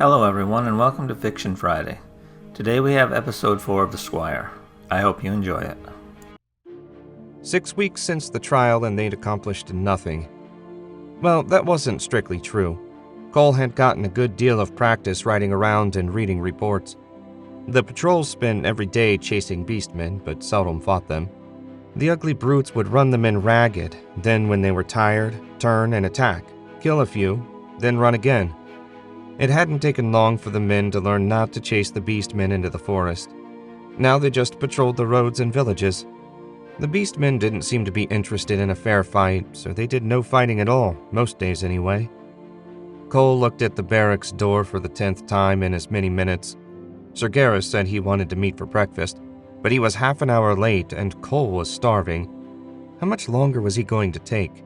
Hello everyone and welcome to Fiction Friday. Today we have episode 4 of The Squire. I hope you enjoy it. 6 weeks since the trial and they'd accomplished nothing. Well, that wasn't strictly true. Cole had gotten a good deal of practice riding around and reading reports. The patrols spent every day chasing beastmen, but seldom fought them. The ugly brutes would run the men ragged, then when they were tired, turn and attack, kill a few, then run again. It hadn't taken long for the men to learn not to chase the beastmen into the forest. Now they just patrolled the roads and villages. The beastmen didn't seem to be interested in a fair fight, so they did no fighting at all, most days anyway. Cole looked at the barracks door for the 10th time in as many minutes. Sir Gareth said he wanted to meet for breakfast, but he was half an hour late and Cole was starving. How much longer was he going to take?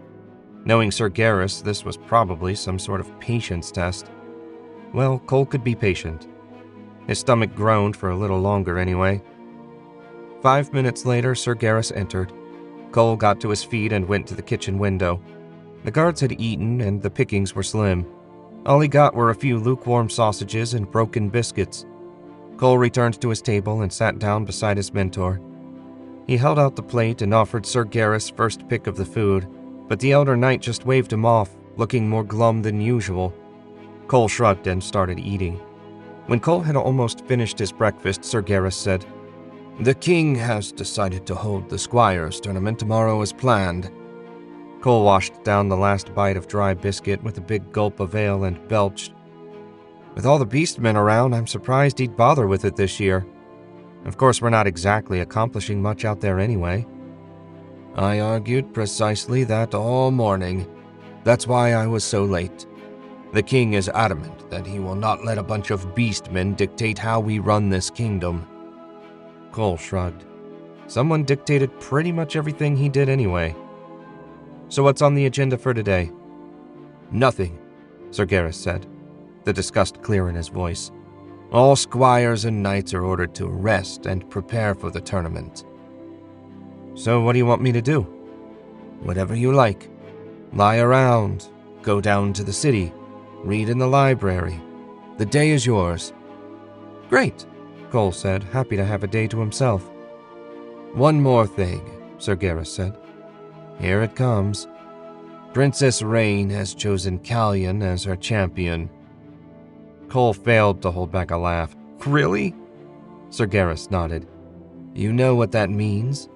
Knowing Sir Gareth, this was probably some sort of patience test. Well, Cole could be patient. His stomach groaned for a little longer anyway. 5 minutes later, Sir Gareth entered. Cole got to his feet and went to the kitchen window. The guards had eaten and the pickings were slim. All he got were a few lukewarm sausages and broken biscuits. Cole returned to his table and sat down beside his mentor. He held out the plate and offered Sir Gareth's first pick of the food, but the elder knight just waved him off, looking more glum than usual. Cole shrugged and started eating. When Cole had almost finished his breakfast, Sir Gareth said, "The king has decided to hold the Squire's tournament tomorrow as planned." Cole washed down the last bite of dry biscuit with a big gulp of ale and belched. "With all the beastmen around, I'm surprised he'd bother with it this year. Of course, we're not exactly accomplishing much out there anyway." "I argued precisely that all morning. That's why I was so late. The king is adamant that he will not let a bunch of beastmen dictate how we run this kingdom." Cole shrugged. Someone dictated pretty much everything he did anyway. "So what's on the agenda for today?" "Nothing," Sir Gareth said, the disgust clear in his voice. "All squires and knights are ordered to rest and prepare for the tournament." "So what do you want me to do?" "Whatever you like. Lie around, go down to the city, read in the library. The day is yours." "Great," Cole said, happy to have a day to himself. "One more thing," Sir Gareth said. "Here it comes. Princess Rain has chosen Callion as her champion." Cole failed to hold back a laugh. "Really?" Sir Gareth nodded. "You know what that means?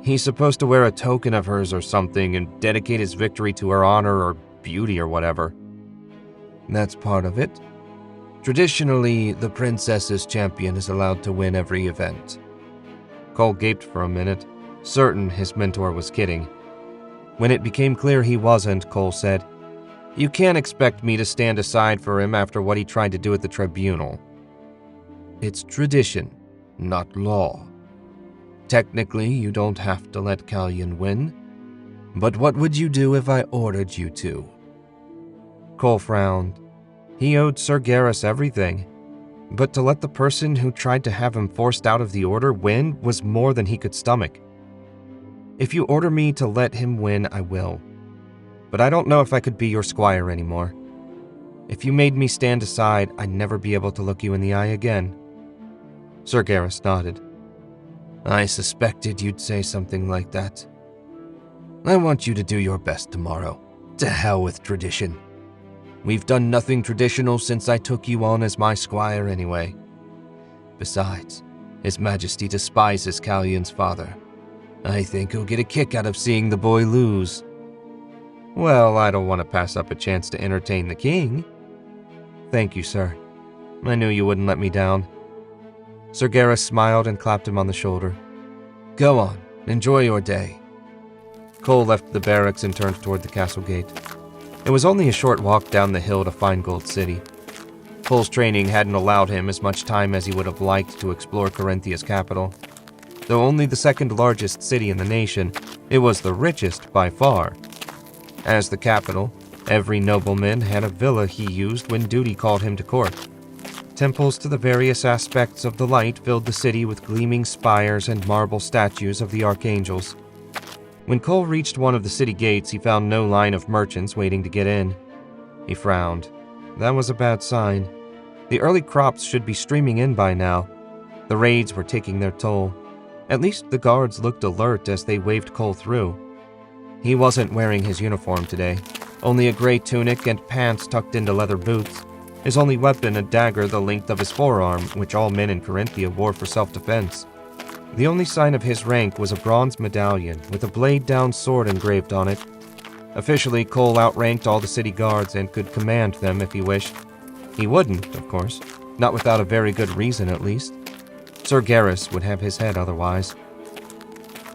He's supposed to wear a token of hers or something and dedicate his victory to her honor or beauty or whatever." "That's part of it. Traditionally, the princess's champion is allowed to win every event." Cole gaped for a minute, certain his mentor was kidding. When it became clear he wasn't, Cole said, "You can't expect me to stand aside for him after what he tried to do at the tribunal. It's tradition, not law. Technically, you don't have to let Callion win, but what would you do if I ordered you to?" Cole frowned. He owed Sir Gareth everything, but to let the person who tried to have him forced out of the order win was more than he could stomach. "If you order me to let him win, I will. But I don't know if I could be your squire anymore. If you made me stand aside, I'd never be able to look you in the eye again." Sir Gareth nodded. "I suspected you'd say something like that. I want you to do your best tomorrow. To hell with tradition. We've done nothing traditional since I took you on as my squire anyway. Besides, His Majesty despises Callion's father. I think he'll get a kick out of seeing the boy lose." "Well, I don't want to pass up a chance to entertain the king." "Thank you, sir. I knew you wouldn't let me down." Sir Gareth smiled and clapped him on the shoulder. "Go on, enjoy your day." Cole left the barracks and turned toward the castle gate. It was only a short walk down the hill to Finegold City. Cole's training hadn't allowed him as much time as he would have liked to explore Carinthia's capital. Though only the second largest city in the nation, it was the richest by far. As the capital, every nobleman had a villa he used when duty called him to court. Temples to the various aspects of the light filled the city with gleaming spires and marble statues of the archangels. When Cole reached one of the city gates, he found no line of merchants waiting to get in. He frowned. That was a bad sign. The early crops should be streaming in by now. The raids were taking their toll. At least the guards looked alert as they waved Cole through. He wasn't wearing his uniform today, only a gray tunic and pants tucked into leather boots. His only weapon a dagger the length of his forearm, which all men in Corinthia wore for self-defense. The only sign of his rank was a bronze medallion with a blade-down sword engraved on it. Officially, Cole outranked all the city guards and could command them if he wished. He wouldn't, of course, not without a very good reason at least. Sir Garrus would have his head otherwise.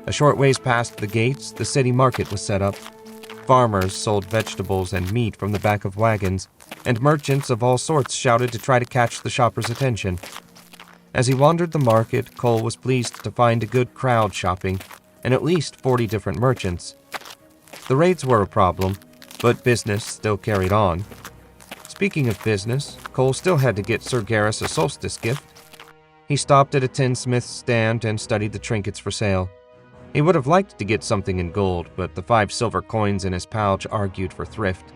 A short ways past the gates, the city market was set up. Farmers sold vegetables and meat from the back of wagons, and merchants of all sorts shouted to try to catch the shoppers' attention. As he wandered the market, Cole was pleased to find a good crowd shopping, and at least 40 different merchants. The raids were a problem, but business still carried on. Speaking of business, Cole still had to get Sir Garrus a solstice gift. He stopped at a tinsmith's stand and studied the trinkets for sale. He would have liked to get something in gold, but the 5 silver coins in his pouch argued for thrift.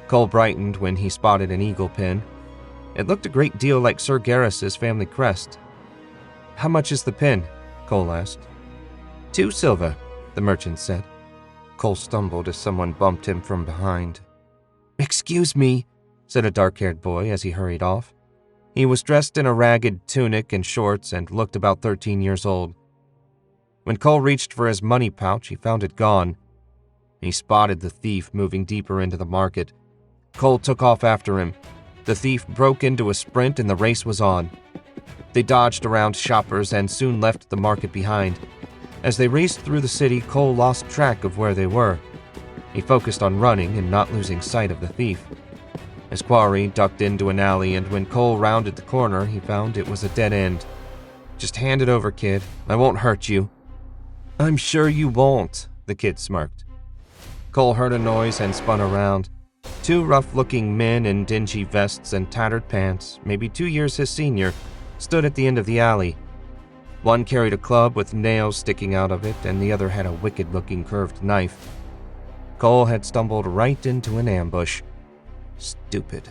Cole brightened when he spotted an eagle pin. It looked a great deal like Sir Garrus's family crest. "How much is the pin?" Cole asked. 2 silver, the merchant said. Cole stumbled as someone bumped him from behind. "Excuse me," said a dark-haired boy as he hurried off. He was dressed in a ragged tunic and shorts and looked about 13 years old. When Cole reached for his money pouch, he found it gone. He spotted the thief moving deeper into the market. Cole took off after him. The thief broke into a sprint and the race was on. They dodged around shoppers and soon left the market behind. As they raced through the city, Cole lost track of where they were. He focused on running and not losing sight of the thief. His quarry ducked into an alley, and when Cole rounded the corner, he found it was a dead end. "Just hand it over, kid. I won't hurt you." "I'm sure you won't," the kid smirked. Cole heard a noise and spun around. 2 rough-looking men in dingy vests and tattered pants, maybe 2 years his senior, stood at the end of the alley. One carried a club with nails sticking out of it, and the other had a wicked-looking curved knife. Cole had stumbled right into an ambush. Stupid.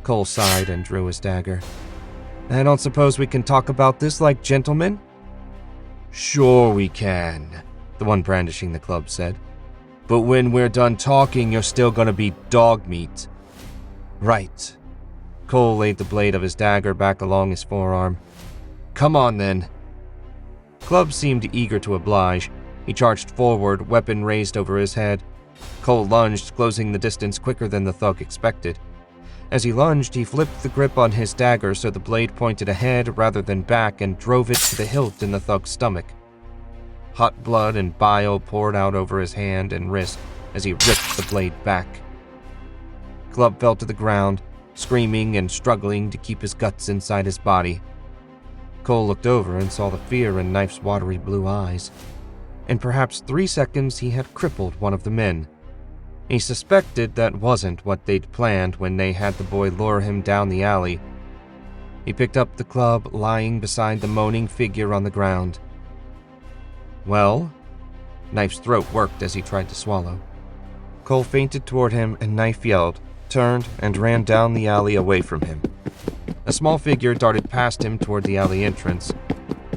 Cole sighed and drew his dagger. "I don't suppose we can talk about this like gentlemen?" "Sure we can," the one brandishing the club said. "But when we're done talking, you're still gonna be dog meat." "Right." Cole laid the blade of his dagger back along his forearm. "Come on, then." Club seemed eager to oblige. He charged forward, weapon raised over his head. Cole lunged, closing the distance quicker than the thug expected. As he lunged, he flipped the grip on his dagger so the blade pointed ahead rather than back and drove it to the hilt in the thug's stomach. Hot blood and bile poured out over his hand and wrist as he ripped the blade back. Club fell to the ground, screaming and struggling to keep his guts inside his body. Cole looked over and saw the fear in Knife's watery blue eyes. In perhaps 3 seconds, he had crippled one of the men. He suspected that wasn't what they'd planned when they had the boy lure him down the alley. He picked up the club lying beside the moaning figure on the ground. "Well?" Knife's throat worked as he tried to swallow. Cole feinted toward him and Knife yelled, turned, and ran down the alley away from him. A small figure darted past him toward the alley entrance.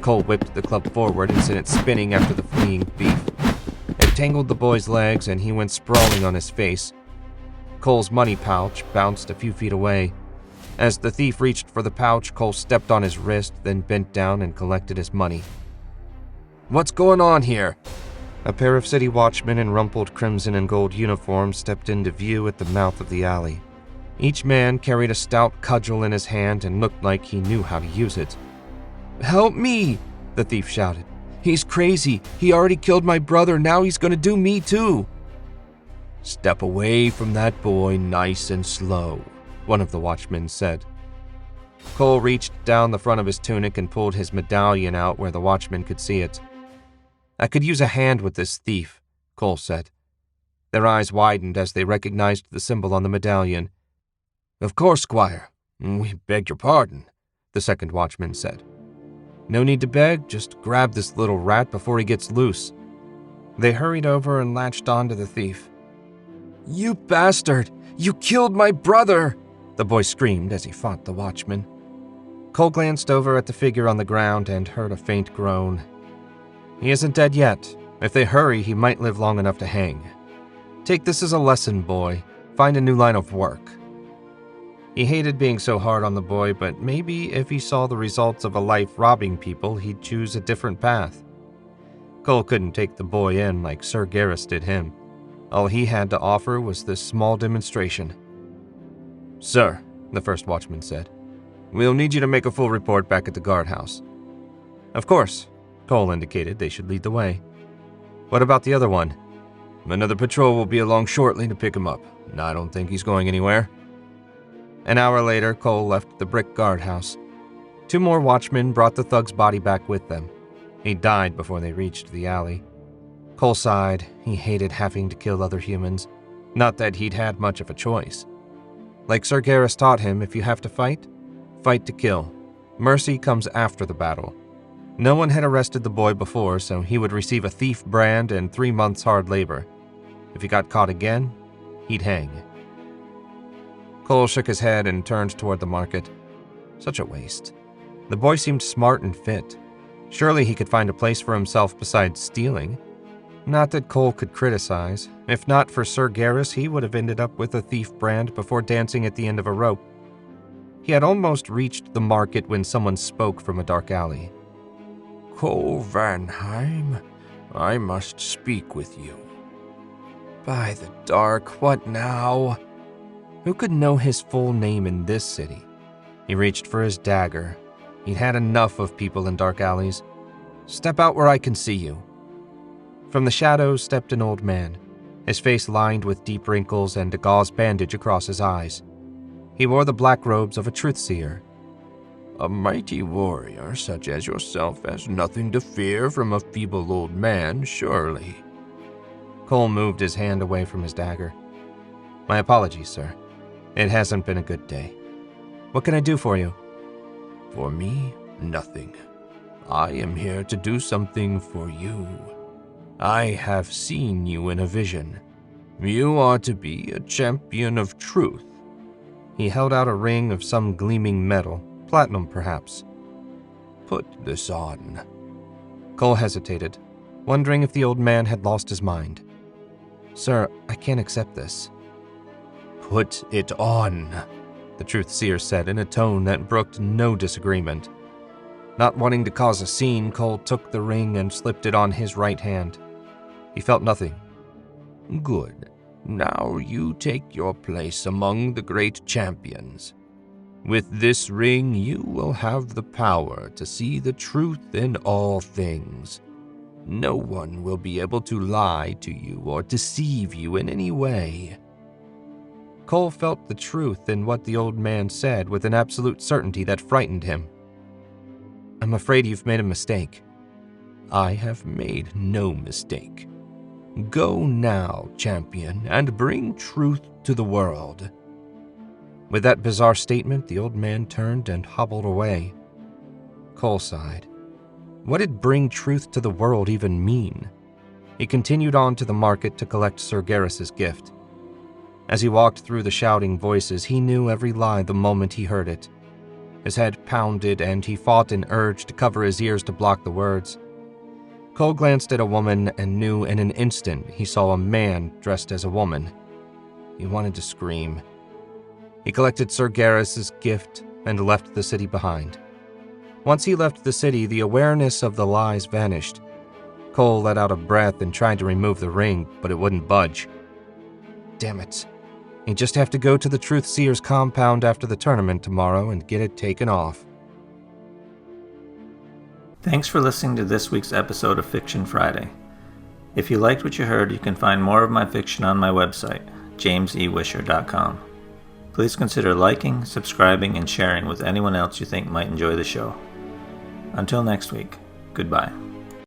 Cole whipped the club forward and sent it spinning after the fleeing thief. It tangled the boy's legs and he went sprawling on his face. Cole's money pouch bounced a few feet away. As the thief reached for the pouch, Cole stepped on his wrist, then bent down and collected his money. "What's going on here?" A pair of city watchmen in rumpled crimson and gold uniforms stepped into view at the mouth of the alley. Each man carried a stout cudgel in his hand and looked like he knew how to use it. "Help me!" the thief shouted. "He's crazy. He already killed my brother. Now he's going to do me too." "Step away from that boy nice and slow," one of the watchmen said. Cole reached down the front of his tunic and pulled his medallion out where the watchman could see it. "I could use a hand with this thief," Cole said. Their eyes widened as they recognized the symbol on the medallion. "Of course, Squire. We beg your pardon," the second watchman said. "No need to beg, just grab this little rat before he gets loose." They hurried over and latched onto the thief. "You bastard! You killed my brother!" the boy screamed as he fought the watchman. Cole glanced over at the figure on the ground and heard a faint groan. He isn't dead yet. If they hurry, he might live long enough to hang. Take this as a lesson, boy. Find a new line of work. He hated being so hard on the boy, but maybe if he saw the results of a life robbing people, he'd choose a different path. Cole couldn't take the boy in like Sir Garrus did him. All he had to offer was this small demonstration. "Sir," the first watchman said, "we'll need you to make a full report back at the guardhouse." "Of course," Cole indicated they should lead the way. "What about the other one?" "Another patrol will be along shortly to pick him up. I don't think he's going anywhere." An hour later, Cole left the brick guardhouse. 2 more watchmen brought the thug's body back with them. He died before they reached the alley. Cole sighed. He hated having to kill other humans. Not that he'd had much of a choice. Like Sir Garrus taught him, if you have to fight, fight to kill. Mercy comes after the battle. No one had arrested the boy before, so he would receive a thief brand and 3 months hard labor. If he got caught again, he'd hang. Cole shook his head and turned toward the market. Such a waste. The boy seemed smart and fit. Surely he could find a place for himself besides stealing. Not that Cole could criticize. If not for Sir Garrus, he would have ended up with a thief brand before dancing at the end of a rope. He had almost reached the market when someone spoke from a dark alley. "Cole Vanheim, I must speak with you." By the dark, what now? Who could know his full name in this city? He reached for his dagger. He'd had enough of people in dark alleys. "Step out where I can see you." From the shadows stepped an old man, his face lined with deep wrinkles and a gauze bandage across his eyes. He wore the black robes of a truth-seer. "A mighty warrior such as yourself has nothing to fear from a feeble old man, surely." Cole moved his hand away from his dagger. "My apologies, sir. It hasn't been a good day. What can I do for you?" "For me, nothing. I am here to do something for you. I have seen you in a vision. You are to be a champion of truth." He held out a ring of some gleaming metal, platinum perhaps. "Put this on." Cole hesitated, wondering if the old man had lost his mind. "Sir, I can't accept this." "Put it on," the truth-seer said in a tone that brooked no disagreement. Not wanting to cause a scene, Cole took the ring and slipped it on his right hand. He felt nothing. "Good. Now you take your place among the great champions. With this ring, you will have the power to see the truth in all things. No one will be able to lie to you or deceive you in any way." Cole felt the truth in what the old man said with an absolute certainty that frightened him. "I'm afraid you've made a mistake." "I have made no mistake. Go now, champion, and bring truth to the world." With that bizarre statement, the old man turned and hobbled away. Cole sighed. What did bring truth to the world even mean? He continued on to the market to collect Sir Garrus's gift. As he walked through the shouting voices, he knew every lie the moment he heard it. His head pounded and he fought an urge to cover his ears to block the words. Cole glanced at a woman and knew in an instant he saw a man dressed as a woman. He wanted to scream. He collected Sir Garrus's gift and left the city behind. Once he left the city, the awareness of the lies vanished. Cole let out a breath and tried to remove the ring, but it wouldn't budge. Damn it. He'd just have to go to the Truth-Seer's compound after the tournament tomorrow and get it taken off. Thanks for listening to this week's episode of Fiction Friday. If you liked what you heard, you can find more of my fiction on my website, jamesewisher.com. Please consider liking, subscribing, and sharing with anyone else you think might enjoy the show. Until next week, goodbye.